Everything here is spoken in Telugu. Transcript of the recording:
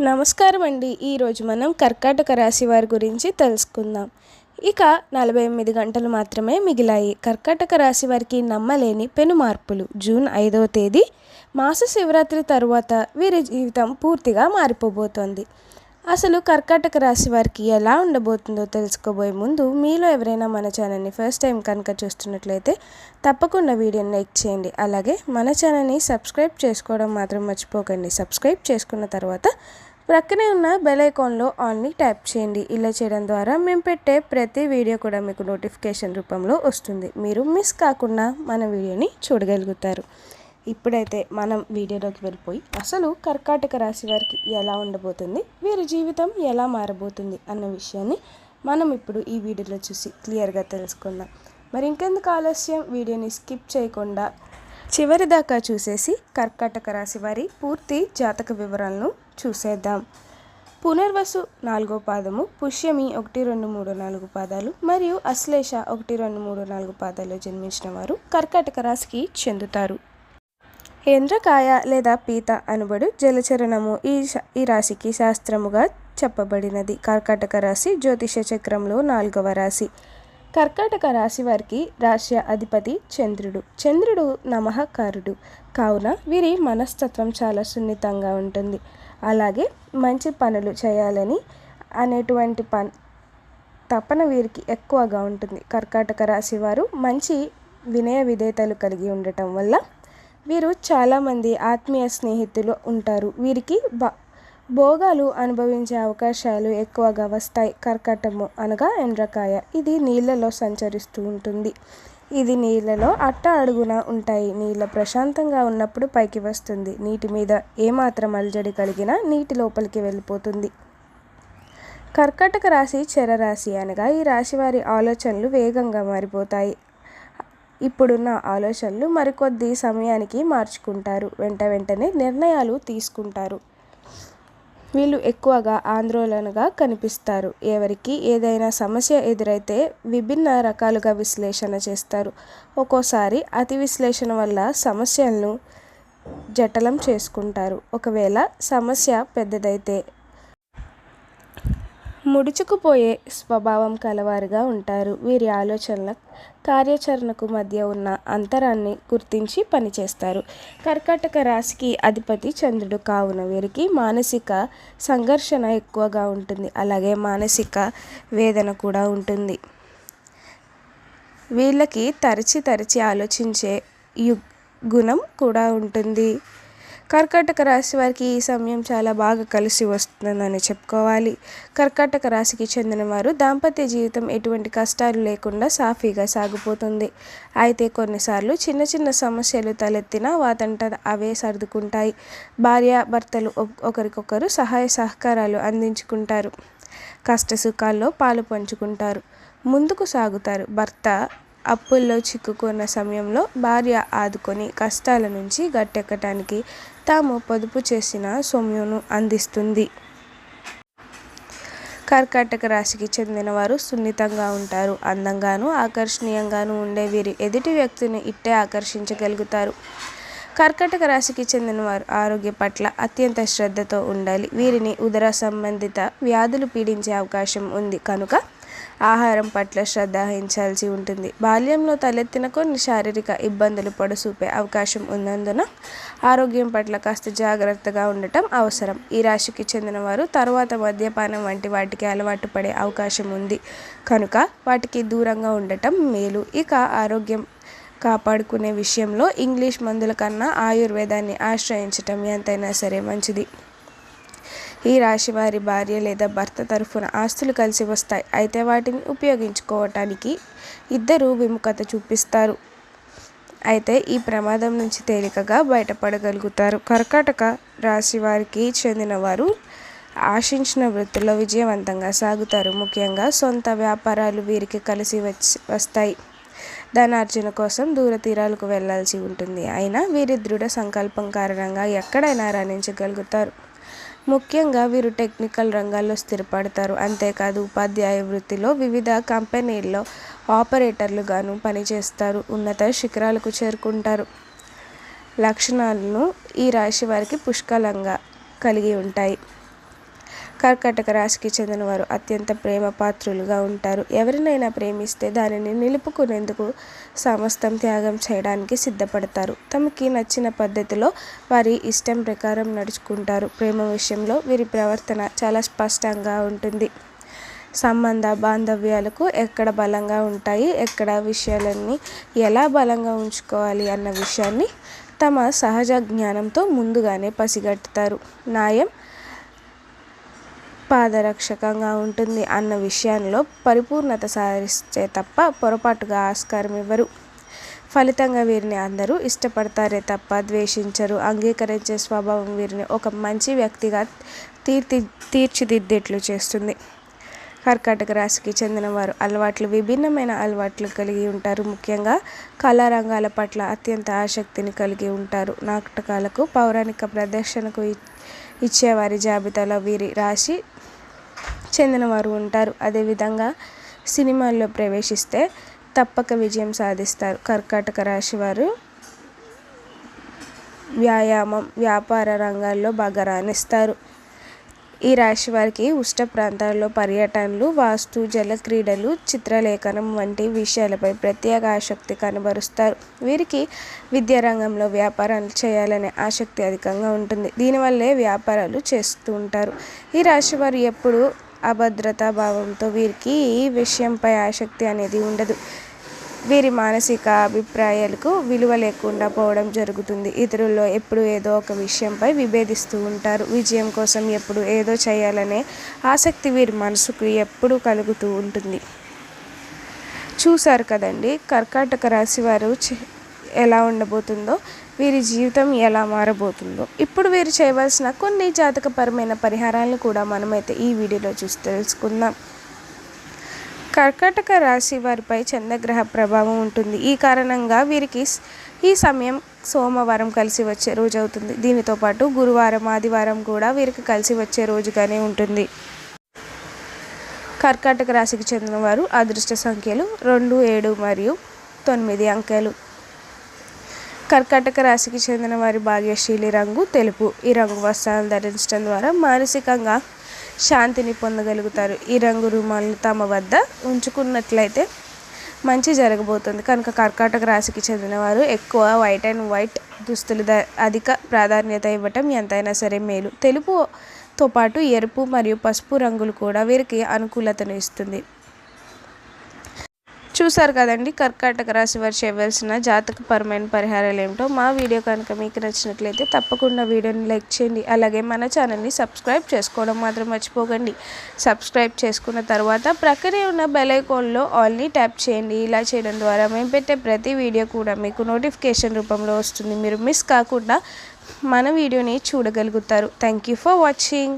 నమస్కారం అండి. ఈరోజు మనం కర్కాటక రాశి వారి గురించి తెలుసుకుందాం. ఇక 48 గంటలు మాత్రమే మిగిలాయి. కర్కాటక రాశి వారికి నమ్మలేని పెను మార్పులు. జూన్ 5వ తేదీ మాస శివరాత్రి తరువాత వీరి జీవితం పూర్తిగా మారిపోబోతోంది. అసలు కర్కాటక రాశి వారికి ఎలా ఉండబోతుందో తెలుసుకోబోయే ముందు మీలో ఎవరైనా మన ఛానల్ని ఫస్ట్ టైం కనుక చూస్తున్నట్లయితే తప్పకుండా వీడియోని లైక్ చేయండి. అలాగే మన ఛానల్ని సబ్స్క్రైబ్ చేసుకోవడం మాత్రం మర్చిపోకండి. సబ్స్క్రైబ్ చేసుకున్న తర్వాత ప్రక్కనే ఉన్న బెల్ ఐకాన్లో ఆల్ని ట్యాప్ చేయండి. ఇలా చేయడం ద్వారా మేము పెట్టే ప్రతి వీడియో కూడా మీకు నోటిఫికేషన్ రూపంలో వస్తుంది. మీరు మిస్ కాకుండా మన వీడియోని చూడగలుగుతారు. ఇప్పుడైతే మనం వీడియోలోకి వెళ్ళిపోయి అసలు కర్కాటక రాశి వారికి ఎలా ఉండబోతుంది, వీరి జీవితం ఎలా మారబోతుంది అన్న విషయాన్ని మనం ఇప్పుడు ఈ వీడియోలో చూసి క్లియర్గా తెలుసుకుందాం. మరి ఇంకెందుకు ఆలస్యం, వీడియోని స్కిప్ చేయకుండా చివరి దాకా చూసేసి కర్కాటక రాశి వారి పూర్తి జాతక వివరాలను చూసేద్దాం. పునర్వసు 4వ పాదము, పుష్యమి 1, 2, 3, 4 పాదాలు మరియు అశ్లేష 1, 2, 3, 4 పాదాల్లో జన్మించిన వారు కర్కాటక రాశికి చెందుతారు. ఎండ్రకాయ లేదా పీత అనబడు జలచరణము ఈ రాశికి శాస్త్రముగా చెప్పబడినది. కర్కాటక రాశి జ్యోతిష చక్రంలో 4వ రాశి. కర్కాటక రాశి వారికి రాశి అధిపతి చంద్రుడు నమఃకారుడు కావున వీరి మనస్తత్వం చాలా సున్నితంగా ఉంటుంది. అలాగే మంచి పనులు చేయాలని అనేటువంటి తపన వీరికి ఎక్కువగా ఉంటుంది. కర్కాటక రాశి వారు మంచి వినయ విధేయతలు కలిగి ఉండటం వల్ల వీరు చాలామంది ఆత్మీయ స్నేహితులు ఉంటారు. వీరికి భోగాలు అనుభవించే అవకాశాలు ఎక్కువగా వస్తాయి. కర్కాటము అనగా ఎండ్రకాయ, ఇది నీళ్ళలో సంచరిస్తూ ఉంటుంది. ఇది నీళ్ళలో అట్ట అడుగున ఉంటాయి. నీళ్ళ ప్రశాంతంగా ఉన్నప్పుడు పైకి వస్తుంది. నీటి మీద ఏమాత్రం అలజడి కలిగినా నీటి లోపలికి వెళ్ళిపోతుంది. కర్కాటక రాశి చరరాశి అనగా ఈ రాశి వారి ఆలోచనలు వేగంగా మారిపోతాయి. ఇప్పుడున్న ఆలోచనలు మరికొద్ది సమయానికి మార్చుకుంటారు. వెంటనే నిర్ణయాలు తీసుకుంటారు. వీళ్ళు ఎక్కువగా ఆందోళనగా కనిపిస్తారు. ఎవరికి ఏదైనా సమస్య ఎదురైతే విభిన్న రకాలుగా విశ్లేషణ చేస్తారు. ఒక్కోసారి అతి విశ్లేషణ వల్ల సమస్యలను జటిలం చేసుకుంటారు. ఒకవేళ సమస్య పెద్దదైతే ముడుచుకుపోయే స్వభావం కలవారుగా ఉంటారు. వీరి ఆలోచనల కార్యాచరణకు మధ్య ఉన్న అంతరాన్ని గుర్తించి పనిచేస్తారు. కర్కాటక రాశికి అధిపతి చంద్రుడు కావున వీరికి మానసిక సంఘర్షణ ఎక్కువగా ఉంటుంది. అలాగే మానసిక వేదన కూడా ఉంటుంది. వీళ్ళకి తరచి ఆలోచించే గుణం కూడా ఉంటుంది. కర్కాటక రాశి వారికి ఈ సమయం చాలా బాగా కలిసి వస్తుందని చెప్పుకోవాలి. కర్కాటక రాశికి చెందిన వారు దాంపత్య జీవితం ఎటువంటి కష్టాలు లేకుండా సాఫీగా సాగిపోతుంది. అయితే కొన్నిసార్లు చిన్న సమస్యలు తలెత్తినా వాటంతా అవే సర్దుకుంటాయి. భార్యాభర్తలు ఒకరికొకరు సహాయ సహకారాలు అందించుకుంటారు. కష్ట సుఖాల్లో పాలు పంచుకుంటారు. ముందుకు సాగుతారు. భర్త అప్పుల్లో చిక్కుకున్న సమయంలో భార్య ఆదుకొని కష్టాల నుంచి గట్టెక్కటానికి తాము పొదుపు చేసిన సొమ్మును అందిస్తుంది. కర్కాటక రాశికి చెందిన వారు సున్నితంగా ఉంటారు. అందంగాను ఆకర్షణీయంగాను ఉండే వీరు ఎదుటి వ్యక్తిని ఇట్టే ఆకర్షించగలుగుతారు. కర్కాటక రాశికి చెందిన వారు ఆరోగ్య పట్ల అత్యంత శ్రద్ధతో ఉండాలి. వీరిని ఉదర సంబంధిత వ్యాధులు పీడించే అవకాశం ఉంది కనుక ఆహారం పట్ల శ్రద్ధ వహించాల్సి ఉంటుంది. బాల్యంలో తలెత్తిన కొన్ని శారీరక ఇబ్బందులు పొడసూపే అవకాశం ఉన్నందున ఆరోగ్యం పట్ల కాస్త జాగ్రత్తగా ఉండటం అవసరం. ఈ రాశికి చెందిన వారు తర్వాత మద్యపానం వంటి వాటికి అలవాటు పడే అవకాశం ఉంది కనుక వాటికి దూరంగా ఉండటం మేలు. ఇక ఆరోగ్యం కాపాడుకునే విషయంలో ఇంగ్లీష్ మందుల కన్నా ఆయుర్వేదాన్ని ఆశ్రయించటం ఎంతైనా సరే మంచిది. ఈ రాశి వారి భార్య లేదా భర్త తరఫున ఆస్తులు కలిసి వస్తాయి. అయితే వాటిని ఉపయోగించుకోవటానికి ఇద్దరు విముఖత చూపిస్తారు. అయితే ఈ ప్రమాదం నుంచి తేలికగా బయటపడగలుగుతారు. కర్కాటక రాశి వారికి చెందిన వారు ఆశించిన వృత్తిలో విజయవంతంగా సాగుతారు. ముఖ్యంగా సొంత వ్యాపారాలు వీరికి కలిసి వస్తాయి. ధనార్జన కోసం దూర తీరాలకు వెళ్లాల్సి ఉంటుంది. అయినా వీరి దృఢ సంకల్పం కారణంగా ఎక్కడైనా రాణించగలుగుతారు. ముఖ్యంగా వీరు టెక్నికల్ రంగాల్లో స్థిరపడతారు. అంతేకాదు ఉపాధ్యాయ వృత్తిలో వివిధ కంపెనీల్లో ఆపరేటర్లుగాను పనిచేస్తారు. ఉన్నత శిఖరాలకు చేరుకుంటారు. లక్షణాలను ఈ రాశి వారికి పుష్కలంగా కలిగి ఉంటాయి. కర్కాటక రాశికి చెందిన వారు అత్యంత ప్రేమ పాత్రులుగా ఉంటారు. ఎవరినైనా ప్రేమిస్తే దానిని నిలుపుకునేందుకు సమస్తం త్యాగం చేయడానికి సిద్ధపడతారు. తమకి నచ్చిన పద్ధతిలో వారి ఇష్టం ప్రకారం నడుచుకుంటారు. ప్రేమ విషయంలో వీరి ప్రవర్తన చాలా స్పష్టంగా ఉంటుంది. సంబంధ బాంధవ్యాలకు ఎక్కడ బలంగా ఉంటాయి, ఎక్కడ విషయాలన్నీ ఎలా బలంగా ఉంచుకోవాలి అన్న విషయాన్ని తమ సహజ జ్ఞానంతో ముందుగానే పసిగట్టుతారు. న్యాయం పాదరక్షకంగా ఉంటుంది అన్న విషయంలో పరిపూర్ణత సాధిస్తే తప్ప పొరపాటుగా ఆస్కారం ఇవ్వరు. ఫలితంగా వీరిని అందరూ ఇష్టపడతారే తప్ప ద్వేషించరు. అంగీకరించే స్వభావం వీరిని ఒక మంచి వ్యక్తిగా తీర్చిదిద్దేట్లు చేస్తుంది. కర్కాటక రాశికి చెందిన వారు విభిన్నమైన అలవాట్లు కలిగి ఉంటారు. ముఖ్యంగా కళారంగాల పట్ల అత్యంత ఆసక్తిని కలిగి ఉంటారు. నాటకాలకు, పౌరాణిక ప్రదర్శనకు ఇచ్చేవారి జాబితాలో వీరి రాశి చెందినవారు ఉంటారు. అదేవిధంగా సినిమాల్లో ప్రవేశిస్తే తప్పక విజయం సాధిస్తారు. కర్కాటక రాశి వారు వ్యాయామం, వ్యాపార రంగాల్లో బాగా రాణిస్తారు. ఈ రాశి వారికి ఉష్ణ ప్రాంతాల్లో పర్యటనలు, వాస్తు, జల క్రీడలు, చిత్రలేఖనం వంటి విషయాలపై ప్రత్యేక ఆసక్తి కనబరుస్తారు. వీరికి విద్యారంగంలో వ్యాపారాలు చేయాలనే ఆసక్తి అధికంగా ఉంటుంది. దీనివల్లే వ్యాపారాలు చేస్తూ ఉంటారు. ఈ రాశి వారు ఎప్పుడు అభద్రతా భావంతో వీరికి ఈ విషయంపై ఆసక్తి అనేది ఉండదు. వీరి మానసిక అభిప్రాయాలకు విలువ లేకుండా పోవడం జరుగుతుంది. ఇతరుల్లో ఎప్పుడు ఏదో ఒక విషయంపై విభేదిస్తూ ఉంటారు. విజయం కోసం ఎప్పుడు ఏదో చేయాలనే ఆసక్తి వీరి మనసుకు ఎప్పుడు కలుగుతూ ఉంటుంది. చూశారు కదండి, కర్కాటక రాశి వారు ఎలా ఉండబోతుందో, వీరి జీవితం ఎలా మారబోతుందో. ఇప్పుడు వీరు చేయవలసిన కొన్ని జాతకపరమైన పరిహారాలను కూడా మనమైతే ఈ వీడియోలో చూసి తెలుసుకుందాం. కర్కాటక రాశి వారిపై చంద్రగ్రహ ప్రభావం ఉంటుంది. ఈ కారణంగా వీరికి ఈ సమయం సోమవారం కలిసి వచ్చే రోజు అవుతుంది. దీనితో పాటు గురువారం, ఆదివారం కూడా వీరికి కలిసి వచ్చే రోజుగానే ఉంటుంది. కర్కాటక రాశికి చెందిన వారు అదృష్ట సంఖ్యలు 2, 7 మరియు 9 అంకెలు. కర్కాటక రాశికి చెందిన వారి భాగ్యశీలి రంగు తెలుపు. ఈ రంగు వస్త్రాలను ధరించడం ద్వారా మానసికంగా శాంతిని పొందగలుగుతారు. ఈ రంగు రుమాలను తమ వద్ద ఉంచుకున్నట్లయితే మంచి జరగబోతుంది. కనుక కర్కాటక రాశికి చెందిన వారు ఎక్కువ వైట్ అండ్ వైట్ దుస్తులు అధిక ప్రాధాన్యత ఇవ్వటం ఎంతైనా సరే మేలు. తెలుపుతో పాటు ఎరుపు మరియు పసుపు రంగులు కూడా వీరికి అనుకూలతను ఇస్తుంది. చూసారు కదండి, కర్కాటక రాశి వారు చేయవలసిన జాతకపరమైన పరిహారాలు ఏమిటో. మా వీడియో కనుక మీకు నచ్చినట్లయితే తప్పకుండా వీడియోని లైక్ చేయండి. అలాగే మన ఛానల్ని సబ్స్క్రైబ్ చేసుకోవడం మాత్రం మర్చిపోకండి. సబ్స్క్రైబ్ చేసుకున్న తర్వాత ప్రక్కనే ఉన్న బెల్ ఐకాన్లో ఆల్ని ట్యాప్ చేయండి. ఇలా చేయడం ద్వారా మేము పెట్టే ప్రతి వీడియో కూడా మీకు నోటిఫికేషన్ రూపంలో వస్తుంది. మీరు మిస్ కాకుండా మన వీడియోని చూడగలుగుతారు. Thank you for watching.